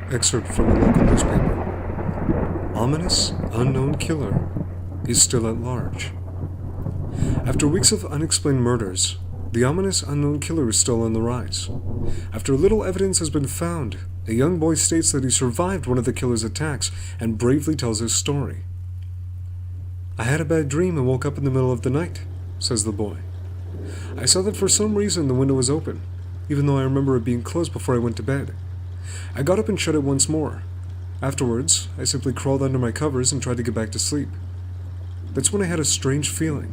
Excerpt from a local newspaper. Ominous, unknown killer is still at large. After weeks of unexplained murders, the ominous unknown killer is still on the rise. After little evidence has been found, a young boy states that he survived one of the killer's attacks and bravely tells his story. "I had a bad dream and woke up in the middle of the night," says the boy. "I saw that for some reason the window was open, even though I remember it being closed before I went to bed. I got up and shut it once more. Afterwards, I simply crawled under my covers and tried to get back to sleep. That's when I had a strange feeling,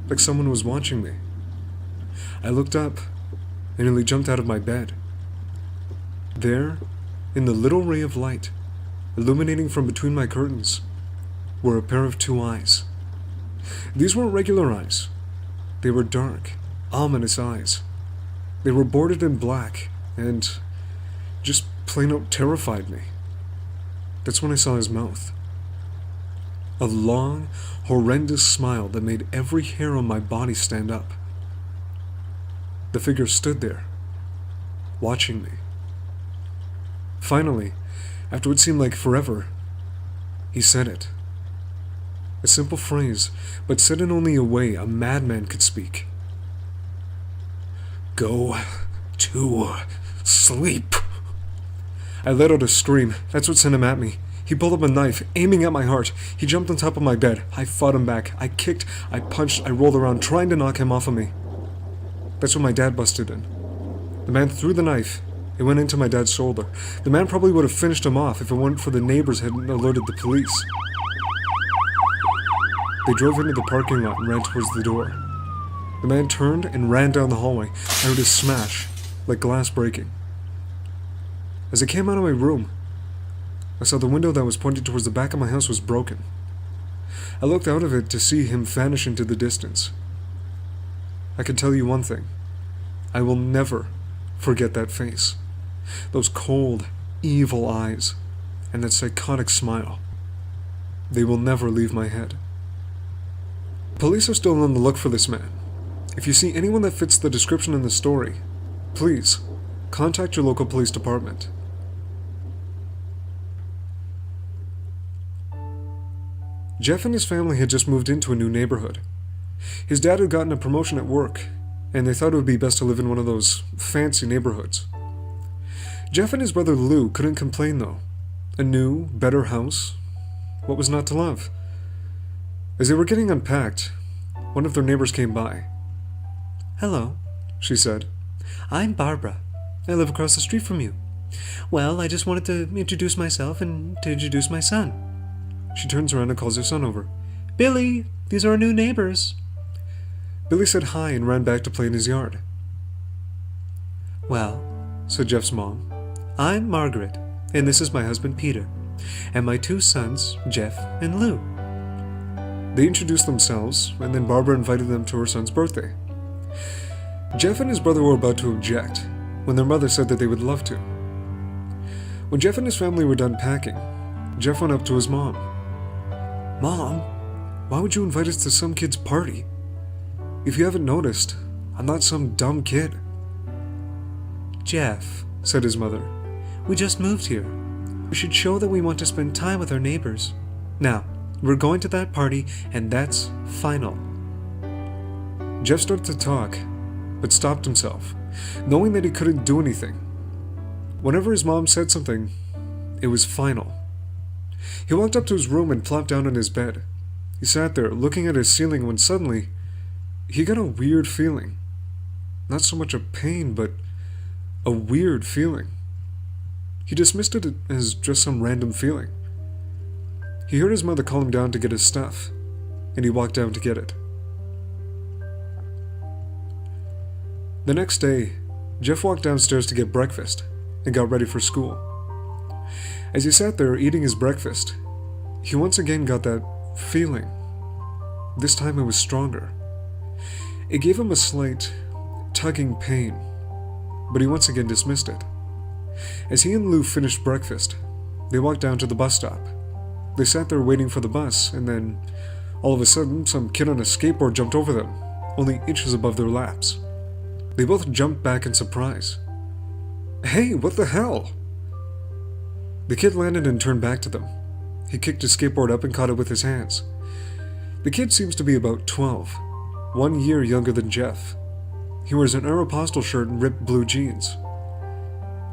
like someone was watching me. I looked up and nearly jumped out of my bed. There, in the little ray of light, illuminating from between my curtains, were a pair of two eyes. These weren't regular eyes. They were dark, ominous eyes. They were bordered in black and just plain out terrified me. That's when I saw his mouth. A long, horrendous smile that made every hair on my body stand up. The figure stood there, watching me. Finally, after what seemed like forever, he said it. A simple phrase, but said in only a way a madman could speak. "Go to sleep." I let out a scream. That's what sent him at me. He pulled up a knife, aiming at my heart. He jumped on top of my bed. I fought him back. I kicked, I punched, I rolled around, trying to knock him off of me. That's when my dad busted in. The man threw the knife. It went into my dad's shoulder. The man probably would have finished him off if it weren't for the neighbors hadn't alerted the police. They drove into the parking lot and ran towards the door. The man turned and ran down the hallway. I heard a smash, like glass breaking. As I came out of my room, I saw the window that was pointed towards the back of my house was broken. I looked out of it to see him vanish into the distance. I can tell you one thing. I will never forget that face. Those cold, evil eyes, and that psychotic smile. They will never leave my head. Police are still on the look for this man. If you see anyone that fits the description in the story, please contact your local police department. Jeff and his family had just moved into a new neighborhood. His dad had gotten a promotion at work, and they thought it would be best to live in one of those fancy neighborhoods. Jeff and his brother Lou couldn't complain though. A new, better house. What was not to love? As they were getting unpacked, one of their neighbors came by. "Hello," she said. "I'm Barbara. I live across the street from you. Well, I just wanted to introduce myself and to introduce my son." She turns around and calls her son over. "Billy, these are our new neighbors." Billy said hi and ran back to play in his yard. "Well," said Jeff's mom, "I'm Margaret, and this is my husband Peter, and my two sons, Jeff and Lou." They introduced themselves, and then Barbara invited them to her son's birthday. Jeff and his brother were about to object, when their mother said that they would love to. When Jeff and his family were done packing, Jeff went up to his mom. "Mom, why would you invite us to some kid's party? If you haven't noticed, I'm not some dumb kid." "Jeff," said his mother, "we just moved here. We should show that we want to spend time with our neighbors. Now, we're going to that party, and that's final." Jeff started to talk, but stopped himself, knowing that he couldn't do anything. Whenever his mom said something, it was final. He walked up to his room and plopped down on his bed. He sat there, looking at his ceiling, when suddenly, he got a weird feeling. Not so much a pain, but a weird feeling. He dismissed it as just some random feeling. He heard his mother call him down to get his stuff, and he walked down to get it. The next day, Jeff walked downstairs to get breakfast and got ready for school. As he sat there eating his breakfast, he once again got that feeling. This time it was stronger. It gave him a slight, tugging pain, but he once again dismissed it. As he and Lou finished breakfast, they walked down to the bus stop. They sat there waiting for the bus, and then, all of a sudden, some kid on a skateboard jumped over them, only inches above their laps. They both jumped back in surprise. "Hey, what the hell?" The kid landed and turned back to them. He kicked his skateboard up and caught it with his hands. The kid seems to be about 12, 1 year younger than Jeff. He wears an Aeropostale shirt and ripped blue jeans.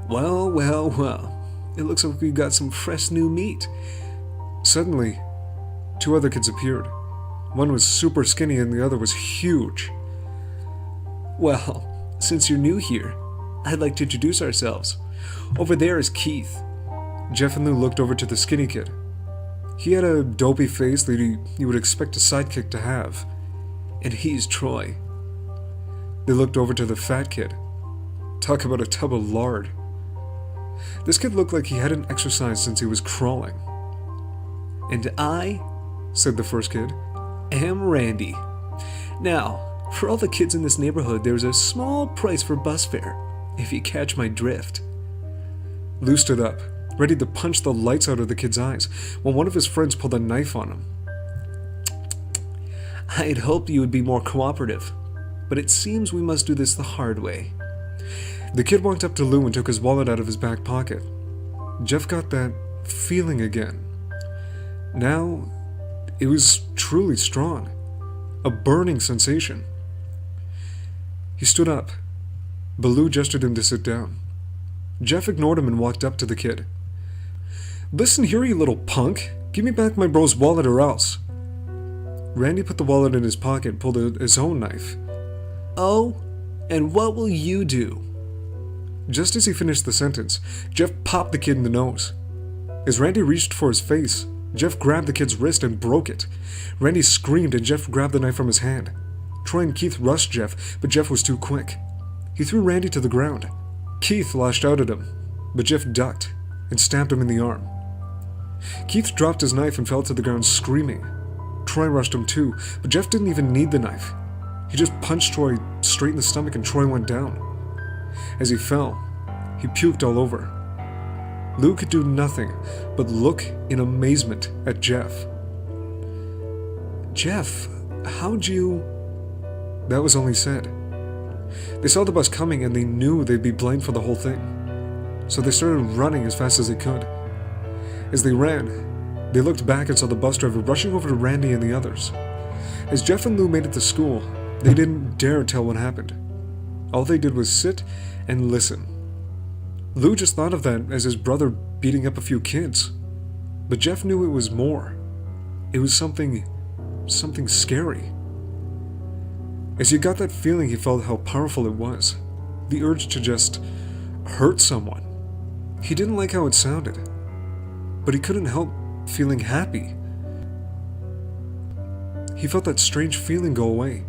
Well, well, well. It looks like we've got some fresh new meat. Suddenly, 2 other kids appeared. One was super skinny and the other was huge. Well, since you're new here, I'd like to introduce ourselves. Over there is Keith. Jeff and Lou looked over to the skinny kid. He had a dopey face that you would expect a sidekick to have. And he's Troy. They looked over to the fat kid. Talk about a tub of lard. This kid looked like he hadn't exercised since he was crawling. And I, said the first kid, am Randy. Now, for all the kids in this neighborhood, there's a small price for bus fare, if you catch my drift. Lou stood up, ready to punch the lights out of the kid's eyes, when one of his friends pulled a knife on him. I'd hoped you would be more cooperative, but it seems we must do this the hard way. The kid walked up to Lou and took his wallet out of his back pocket. Jeff got that feeling again. Now, it was truly strong. A burning sensation. He stood up, but Lou gestured him to sit down. Jeff ignored him and walked up to the kid. Listen here, you little punk. Give me back my bro's wallet or else. Randy put the wallet in his pocket and pulled out his own knife. Oh, and what will you do? Just as he finished the sentence, Jeff popped the kid in the nose. As Randy reached for his face, Jeff grabbed the kid's wrist and broke it. Randy screamed and Jeff grabbed the knife from his hand. Troy and Keith rushed Jeff, but Jeff was too quick. He threw Randy to the ground. Keith lashed out at him, but Jeff ducked and stabbed him in the arm. Keith dropped his knife and fell to the ground screaming. Troy rushed him too, but Jeff didn't even need the knife. He just punched Troy straight in the stomach and Troy went down. As he fell, he puked all over. Lou could do nothing but look in amazement at Jeff. Jeff, how'd you... That was all he said. They saw the bus coming and they knew they'd be blamed for the whole thing. So they started running as fast as they could. As they ran, they looked back and saw the bus driver rushing over to Randy and the others. As Jeff and Lou made it to school, they didn't dare tell what happened. All they did was sit and listen. Lou just thought of that as his brother beating up a few kids. But Jeff knew it was more. It was something scary. As he got that feeling, he felt how powerful it was. The urge to just hurt someone. He didn't like how it sounded, but he couldn't help feeling happy. He felt that strange feeling go away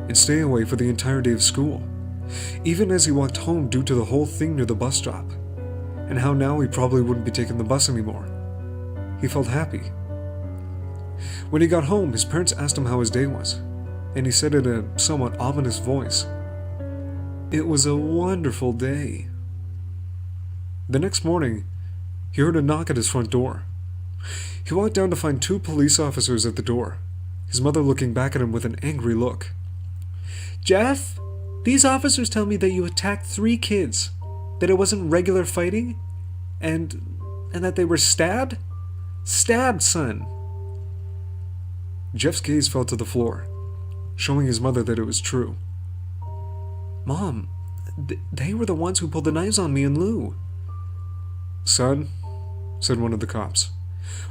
and stay away for the entire day of school, even as he walked home due to the whole thing near the bus stop, and how now he probably wouldn't be taking the bus anymore. He felt happy. When he got home, his parents asked him how his day was, and he said in a somewhat ominous voice, "It was a wonderful day." The next morning, he heard a knock at his front door. He walked down to find 2 police officers at the door, his mother looking back at him with an angry look. Jeff, these officers tell me that you attacked 3 kids, that it wasn't regular fighting, and that they were stabbed? Stabbed, son. Jeff's gaze fell to the floor, showing his mother that it was true. Mom, they were the ones who pulled the knives on me and Lou. Son, said one of the cops,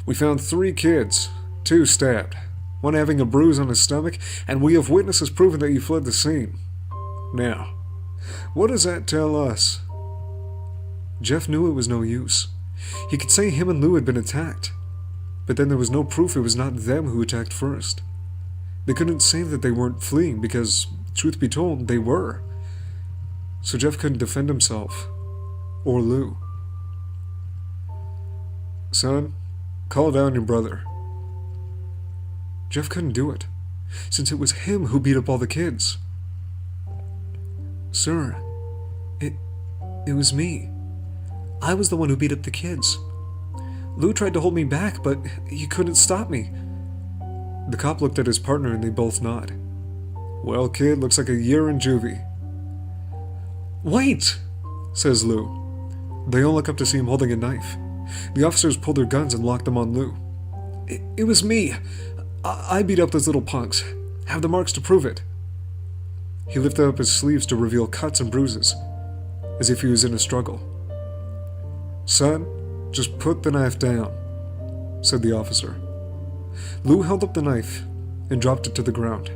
we found 3 kids, 2 stabbed, 1 having a bruise on his stomach, and we have witnesses proving that you fled the scene. Now, what does that tell us? Jeff knew it was no use. He could say him and Lou had been attacked, but then there was no proof it was not them who attacked first. They couldn't say that they weren't fleeing because, truth be told, they were. So Jeff couldn't defend himself, or Lou. Son, call down your brother. Jeff couldn't do it, since it was him who beat up all the kids. Sir, it was me. I was the one who beat up the kids. Lou tried to hold me back, but he couldn't stop me. The cop looked at his partner and they both nod. Well, kid, looks like a year in juvie. Wait, says Lou. They all look up to see him holding a knife. The officers pulled their guns and locked them on Lou. It was me. I beat up those little punks. Have the marks to prove it. He lifted up his sleeves to reveal cuts and bruises, as if he was in a struggle. Son, just put the knife down, said the officer. Lou held up the knife and dropped it to the ground.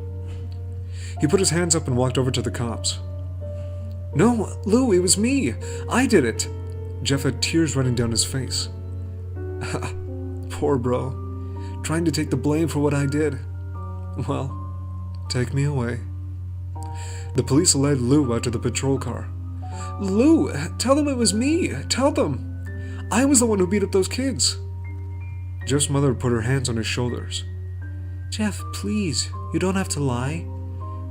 He put his hands up and walked over to the cops. No, Lou, it was me. I did it. Jeff had tears running down his face. Poor bro. Trying to take the blame for what I did. Well, take me away. The police led Lou out to the patrol car. Lou, tell them it was me. Tell them. I was the one who beat up those kids. Jeff's mother put her hands on his shoulders. Jeff, please, you don't have to lie.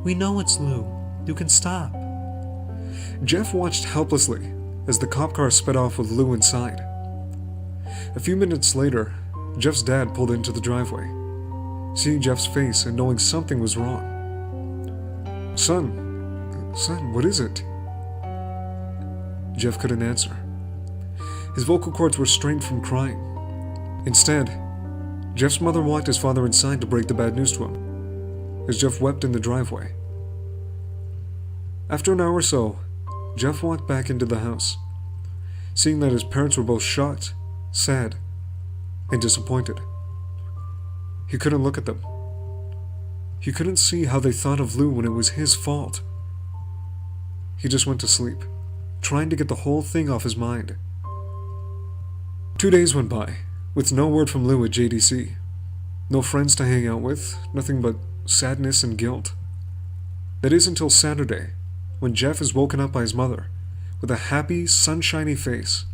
We know it's Lou. You can stop. Jeff watched helplessly as the cop car sped off with Lou inside. A few minutes later, Jeff's dad pulled into the driveway. Seeing Jeff's face and knowing something was wrong. Son, what is it? Jeff couldn't answer. His vocal cords were strained from crying. Instead, Jeff's mother walked his father inside to break the bad news to him, as Jeff wept in the driveway. After an hour or so, Jeff walked back into the house, seeing that his parents were both shocked, sad, and disappointed. He couldn't look at them. He couldn't see how they thought of Lou when it was his fault. He just went to sleep, trying to get the whole thing off his mind. 2 days went by, with no word from Lou at JDC. No friends to hang out with, nothing but sadness and guilt. That is until Saturday, when Jeff is woken up by his mother, with a happy, sunshiny face.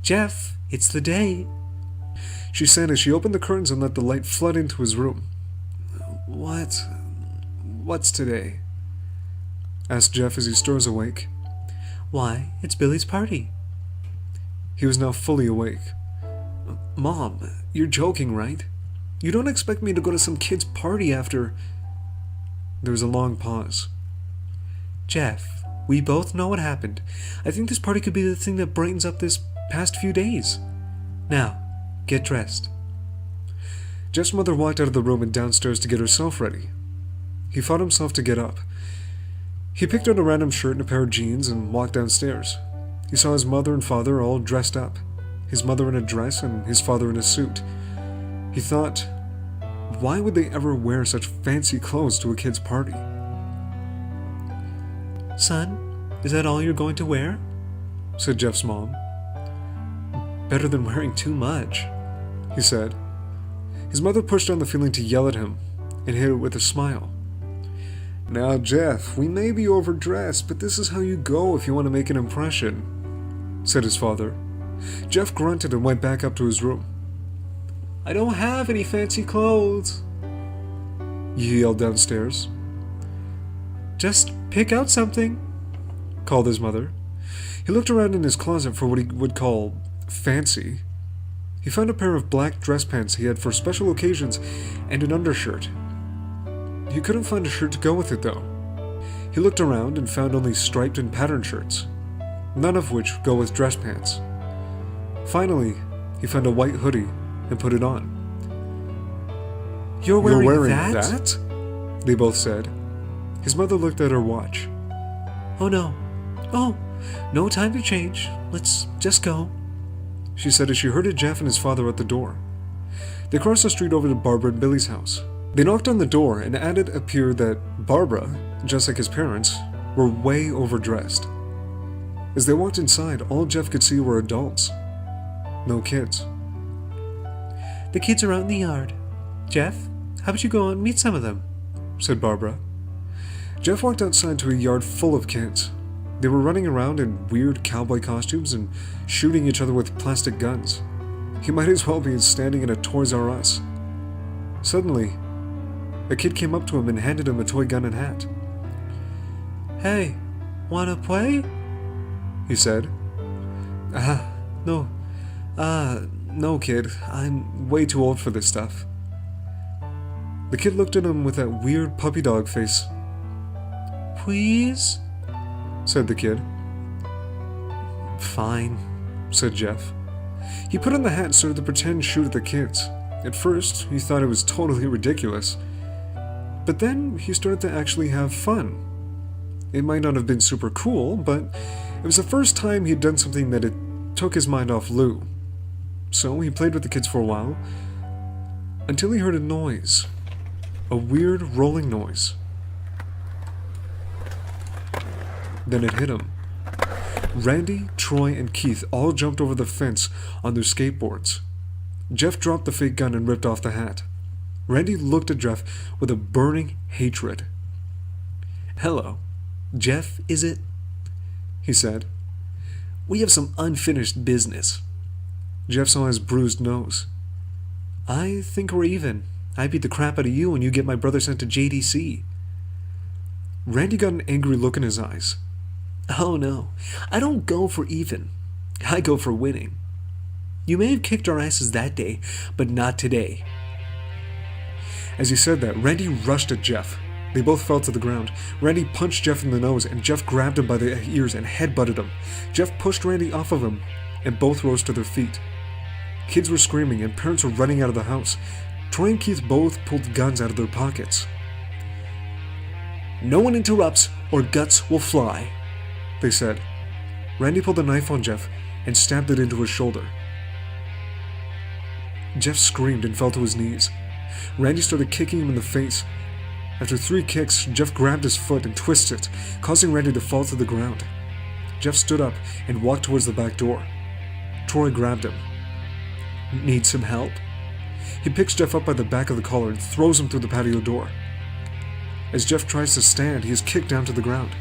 Jeff, it's the day, she said as she opened the curtains and let the light flood into his room. What's today? Asked Jeff as he stirs awake. Why, it's Billy's party. He was now fully awake. Mom, you're joking, right? You don't expect me to go to some kid's party after... There was a long pause. Jeff, we both know what happened. I think this party could be the thing that brightens up this past few days. Now, get dressed. Jeff's mother walked out of the room and downstairs to get herself ready. He fought himself to get up. He picked out a random shirt and a pair of jeans and walked downstairs. He saw his mother and father all dressed up, his mother in a dress and his father in a suit. He thought, why would they ever wear such fancy clothes to a kid's party? Son, is that all you're going to wear? Said Jeff's mom. Better than wearing too much, he said. His mother pushed on the feeling to yell at him and hit it with a smile. Now, Jeff, we may be overdressed, but this is how you go if you want to make an impression, said his father. Jeff grunted and went back up to his room. I don't have any fancy clothes, he yelled downstairs. Just pick out something, called his mother. He looked around in his closet for what he would call fancy. He found a pair of black dress pants he had for special occasions and an undershirt. He couldn't find a shirt to go with it, though. He looked around and found only striped and patterned shirts, none of which go with dress pants. Finally, he found a white hoodie and put it on. You're wearing that? They both said. His mother looked at her watch. Oh no. Oh, no time to change. Let's just go, she said as she herded Jeff and his father at the door. They crossed the street over to Barbara and Billy's house. They knocked on the door, and at it appeared that Barbara, just like his parents, were way overdressed. As they walked inside, all Jeff could see were adults. No kids. The kids are out in the yard. Jeff, how about you go and meet some of them? Said Barbara. Jeff walked outside to a yard full of kids. They were running around in weird cowboy costumes and shooting each other with plastic guns. He might as well be standing in a Toys R Us. Suddenly, a kid came up to him and handed him a toy gun and hat. Hey, wanna play? He said. No, kid. I'm way too old for this stuff. The kid looked at him with that weird puppy dog face. Please? Said the kid. Fine, said Jeff. He put on the hat and started to pretend shoot at the kids. At first, he thought it was totally ridiculous. But then he started to actually have fun. It might not have been super cool, but it was the first time he'd done something that had took his mind off Lou. So he played with the kids for a while, until he heard a noise. A weird rolling noise. Then it hit him. Randy, Troy, and Keith all jumped over the fence on their skateboards. Jeff dropped the fake gun and ripped off the hat. Randy looked at Jeff with a burning hatred. "Hello. Jeff, is it?" he said. "We have some unfinished business." Jeff saw his bruised nose. "I think we're even. I beat the crap out of you and you get my brother sent to JDC. Randy got an angry look in his eyes. "Oh no, I don't go for even. I go for winning. You may have kicked our asses that day, but not today." As he said that, Randy rushed at Jeff. They both fell to the ground. Randy punched Jeff in the nose, and Jeff grabbed him by the ears and headbutted him. Jeff pushed Randy off of him, and both rose to their feet. Kids were screaming, and parents were running out of the house. Troy and Keith both pulled guns out of their pockets. "No one interrupts, or guts will fly," they said. Randy pulled a knife on Jeff and stabbed it into his shoulder. Jeff screamed and fell to his knees. Randy started kicking him in the face. After 3 kicks, Jeff grabbed his foot and twisted it, causing Randy to fall to the ground. Jeff stood up and walked towards the back door. Troy grabbed him. "Need some help?" He picks Jeff up by the back of the collar and throws him through the patio door. As Jeff tries to stand, he is kicked down to the ground.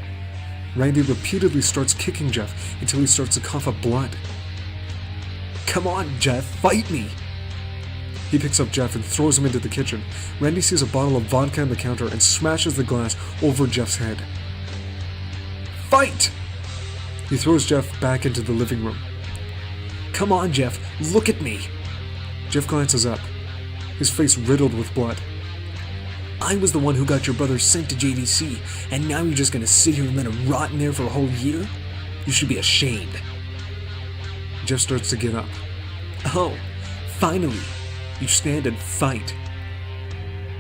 Randy repeatedly starts kicking Jeff until he starts to cough up blood. "Come on, Jeff, fight me!" He picks up Jeff and throws him into the kitchen. Randy sees a bottle of vodka on the counter and smashes the glass over Jeff's head. "Fight!" He throws Jeff back into the living room. "Come on, Jeff, look at me!" Jeff glances up, his face riddled with blood. "I was the one who got your brother sent to JDC, and now you're just gonna sit here and let him rot in there for a whole year? You should be ashamed." Jeff starts to get up. "Oh, finally, you stand and fight."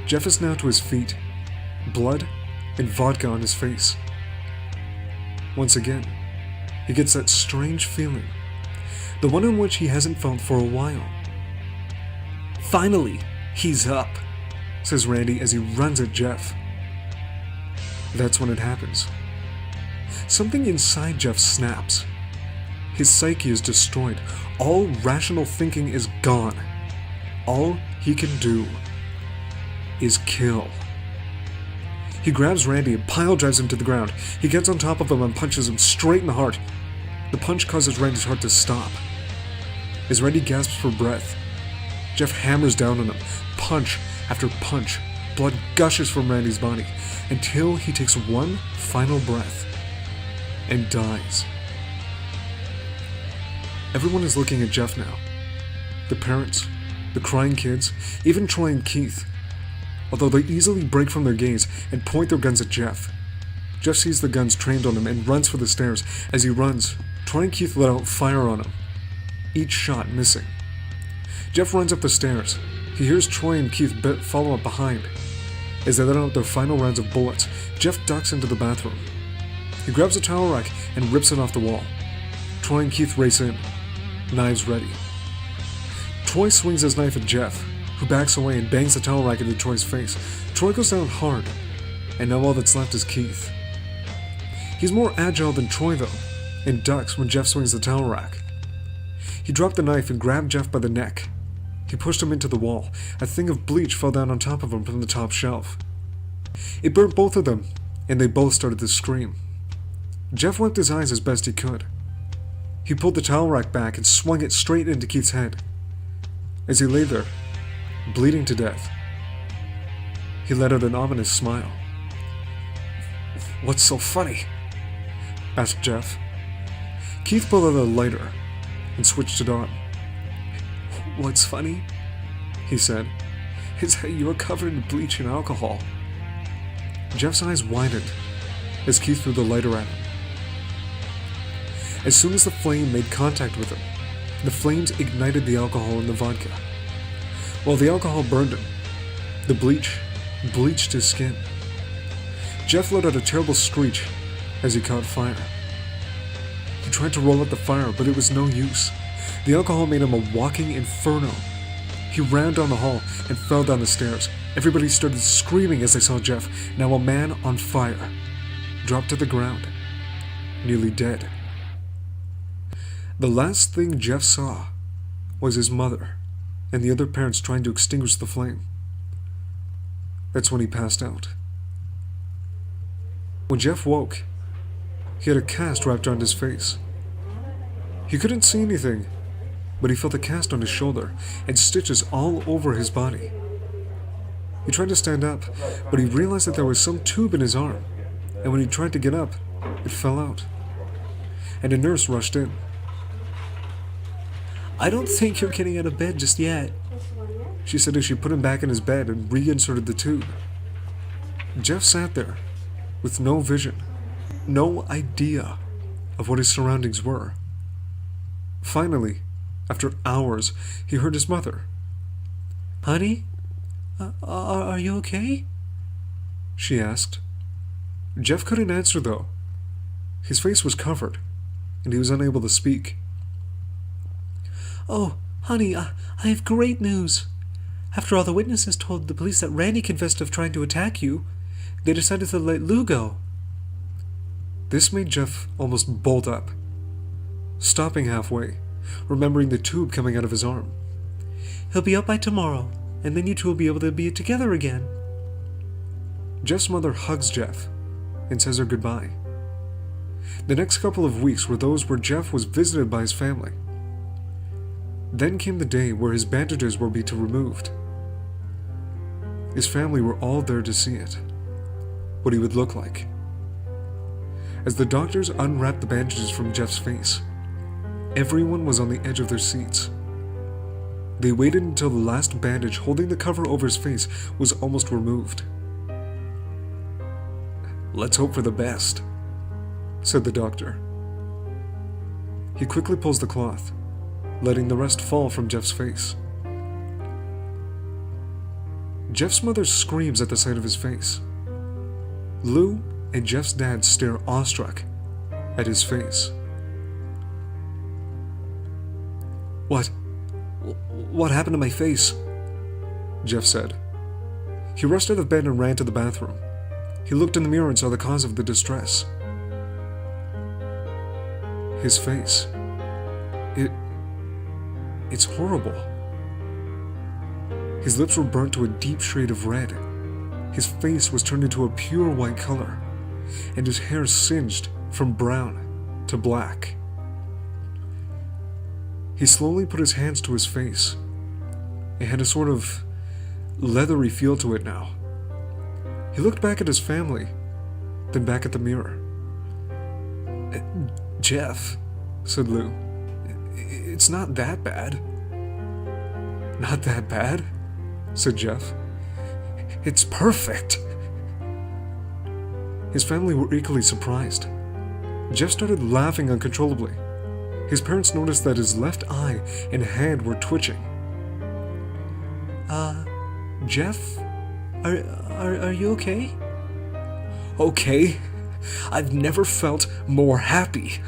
Jeff is now to his feet, blood and vodka on his face. Once again, he gets that strange feeling, the one in which he hasn't felt for a while. "Finally, he's up," says Randy as he runs at Jeff. That's when it happens. Something inside Jeff snaps. His psyche is destroyed. All rational thinking is gone. All he can do is kill. He grabs Randy and pile drives him to the ground. He gets on top of him and punches him straight in the heart. The punch causes Randy's heart to stop. As Randy gasps for breath, Jeff hammers down on him, punch after punch. Blood gushes from Randy's body until he takes one final breath and dies. Everyone is looking at Jeff now. The parents, the crying kids, even Troy and Keith. Although they easily break from their gaze and point their guns at Jeff. Jeff sees the guns trained on him and runs for the stairs. As he runs, Troy and Keith let out fire on him, each shot missing. Jeff runs up the stairs. He hears Troy and Keith follow up behind. As they let out their final rounds of bullets, Jeff ducks into the bathroom. He grabs a towel rack and rips it off the wall. Troy and Keith race in, knives ready. Troy swings his knife at Jeff, who backs away and bangs the towel rack into Troy's face. Troy goes down hard, and now all that's left is Keith. He's more agile than Troy though, and ducks when Jeff swings the towel rack. He dropped the knife and grabbed Jeff by the neck. He pushed him into the wall. A thing of bleach fell down on top of him from the top shelf. It burnt both of them, and they both started to scream. Jeff wiped his eyes as best he could. He pulled the towel rack back and swung it straight into Keith's head. As he lay there, bleeding to death, he let out an ominous smile. "What's so funny?" asked Jeff. Keith pulled out a lighter and switched it on. "What's funny," he said, "is that you were covered in bleach and alcohol." Jeff's eyes widened as Keith threw the lighter at him. As soon as the flame made contact with him, The flames ignited the alcohol in the vodka. While the alcohol burned him, the bleach bleached his skin. Jeff let out a terrible screech as he caught fire. He tried to roll out the fire, but it was no use. The alcohol made him a walking inferno. He ran down the hall and fell down the stairs. Everybody started screaming as they saw Jeff, now a man on fire, drop to the ground, nearly dead. The last thing Jeff saw was his mother and the other parents trying to extinguish the flame. That's when he passed out. When Jeff woke, he had a cast wrapped around his face. He couldn't see anything, but he felt a cast on his shoulder and stitches all over his body. He tried to stand up, but he realized that there was some tube in his arm, and when he tried to get up, it fell out. And a nurse rushed in. I don't think you're getting out of bed just yet, she said as she put him back in his bed and reinserted the tube. Jeff sat there, with no vision, no idea of what his surroundings were. Finally, after hours, he heard his mother. Honey? Are you okay? She asked. Jeff couldn't answer, though. His face was covered, and he was unable to speak. Oh, honey, I have great news. After all the witnesses told the police that Randy confessed of trying to attack you, they decided to let Lou go. This made Jeff almost bolt up, stopping halfway, remembering the tube coming out of his arm. He'll be up by tomorrow, and then you two will be able to be together again. Jeff's mother hugs Jeff and says her goodbye. The next couple of weeks were those where Jeff was visited by his family. Then came the day where his bandages were to be removed. His family were all there to see it, what he would look like. As the doctors unwrapped the bandages from Jeff's face, everyone was on the edge of their seats. They waited until the last bandage holding the cover over his face was almost removed. "Let's hope for the best," said the doctor. He quickly pulls the cloth, letting the rest fall from Jeff's face. Jeff's mother screams at the sight of his face. Lou and Jeff's dad stare awestruck at his face. What happened to my face?" Jeff said. He rushed out of bed and ran to the bathroom. He looked in the mirror and saw the cause of the distress. His face. It's horrible. His lips were burnt to a deep shade of red. His face was turned into a pure white color, and his hair singed from brown to black. He slowly put his hands to his face. It had a sort of leathery feel to it now. He looked back at his family, then back at the mirror. "Jeff," said Lou, "it's not that bad." "Not that bad?" said Jeff. "It's perfect." His family were equally surprised. Jeff started laughing uncontrollably. His parents noticed that his left eye and hand were twitching. Jeff? Are you okay?" "Okay. I've never felt more happy.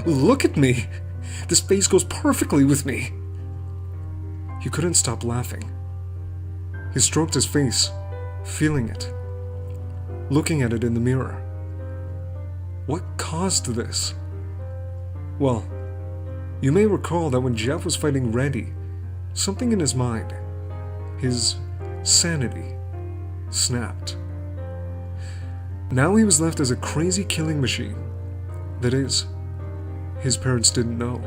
Look at me. This face goes perfectly with me." He couldn't stop laughing. He stroked his face, feeling it, looking at it in the mirror. What caused this? Well, you may recall that when Jeff was fighting Randy, something in his mind, his sanity, snapped. Now he was left as a crazy killing machine. That is, his parents didn't know.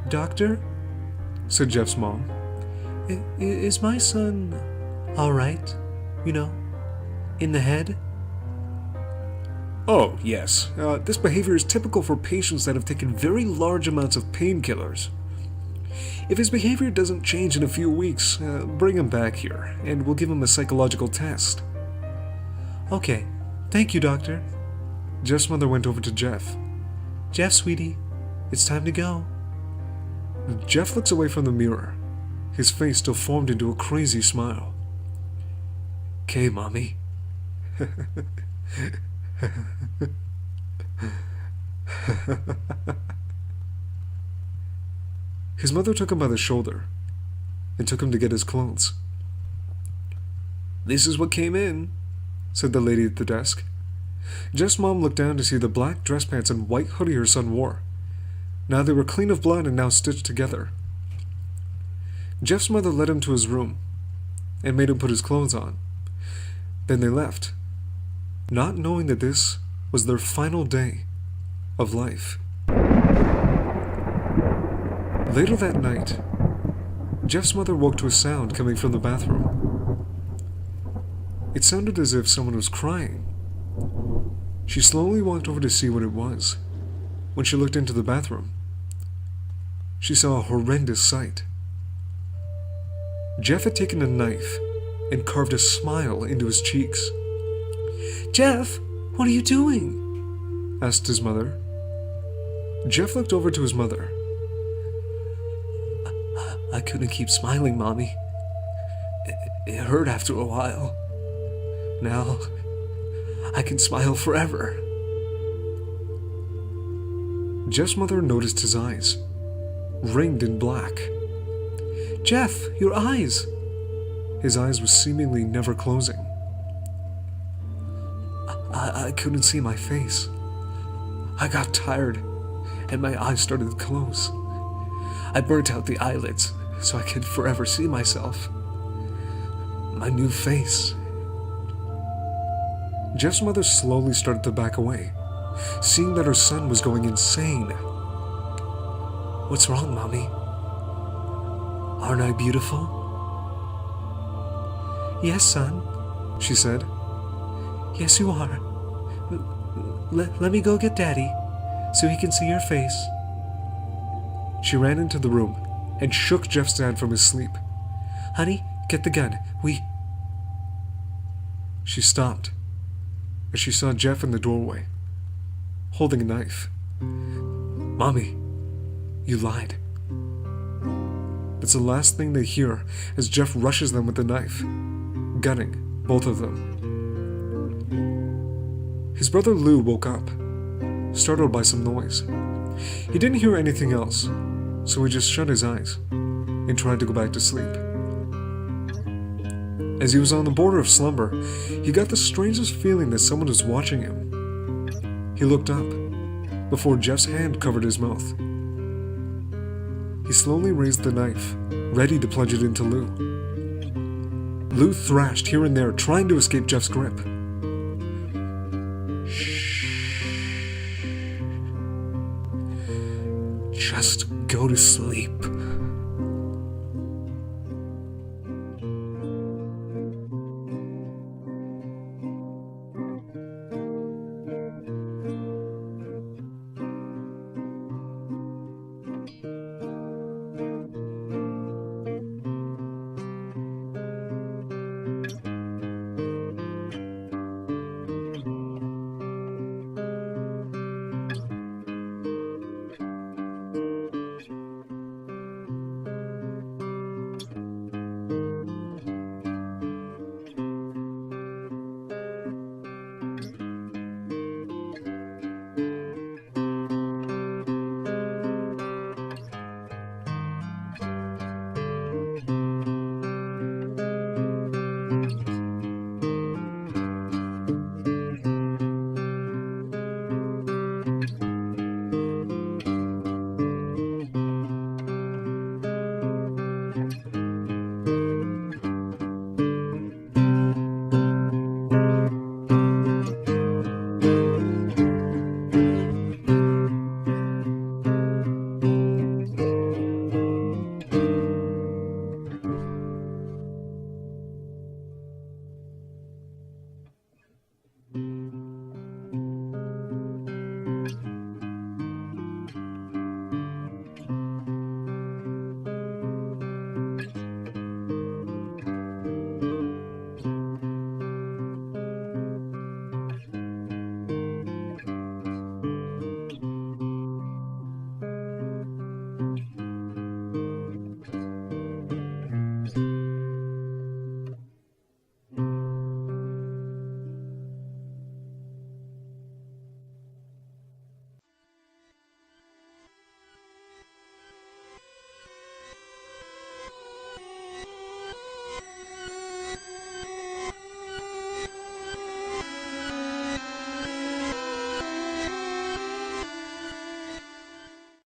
"Doctor," said Jeff's mom, is my son all right? You know, in the head?" "Oh, yes. This behavior is typical for patients that have taken very large amounts of painkillers. If his behavior doesn't change in a few weeks, bring him back here, and we'll give him a psychological test." "Okay. Thank you, doctor." Jeff's mother went over to Jeff. Jeff, sweetie, it's time to go. Jeff looks away from the mirror, his face still formed into a crazy smile. "'Kay, Mommy." His mother took him by the shoulder and took him to get his clothes. "This is what came in," said the lady at the desk. Jeff's mom looked down to see the black dress pants and white hoodie her son wore. Now they were clean of blood and now stitched together. Jeff's mother led him to his room and made him put his clothes on. Then they left, not knowing that this was their final day of life. Later that night, Jeff's mother woke to a sound coming from the bathroom. It sounded as if someone was crying. She slowly walked over to see what it was. When she looked into the bathroom, she saw a horrendous sight. Jeff had taken a knife and carved a smile into his cheeks. "Jeff, what are you doing?" asked his mother. Jeff looked over to his mother. I couldn't keep smiling, Mommy. It hurt after a while. Now, I can smile forever. Jeff's mother noticed his eyes, ringed in black. "Jeff, your eyes!" His eyes were seemingly never closing. I couldn't see my face. I got tired, and my eyes started to close. I burnt out the eyelids so I could forever see myself. My new face. Jeff's mother slowly started to back away, seeing that her son was going insane. "What's wrong, Mommy? Aren't I beautiful?" "Yes, son," she said. "Yes, you are. Let me go get Daddy, so he can see your face." She ran into the room and shook Jeff's dad from his sleep. "Honey, get the gun. She stopped as she saw Jeff in the doorway, holding a knife. "Mommy, you lied." That's the last thing they hear as Jeff rushes them with the knife, gunning both of them. His brother Lou woke up, startled by some noise. He didn't hear anything else, so he just shut his eyes and tried to go back to sleep. As he was on the border of slumber, he got the strangest feeling that someone was watching him. He looked up before Jeff's hand covered his mouth. He slowly raised the knife, ready to plunge it into Lou. Lou thrashed here and there, trying to escape Jeff's grip. "Shh. Just go to sleep,"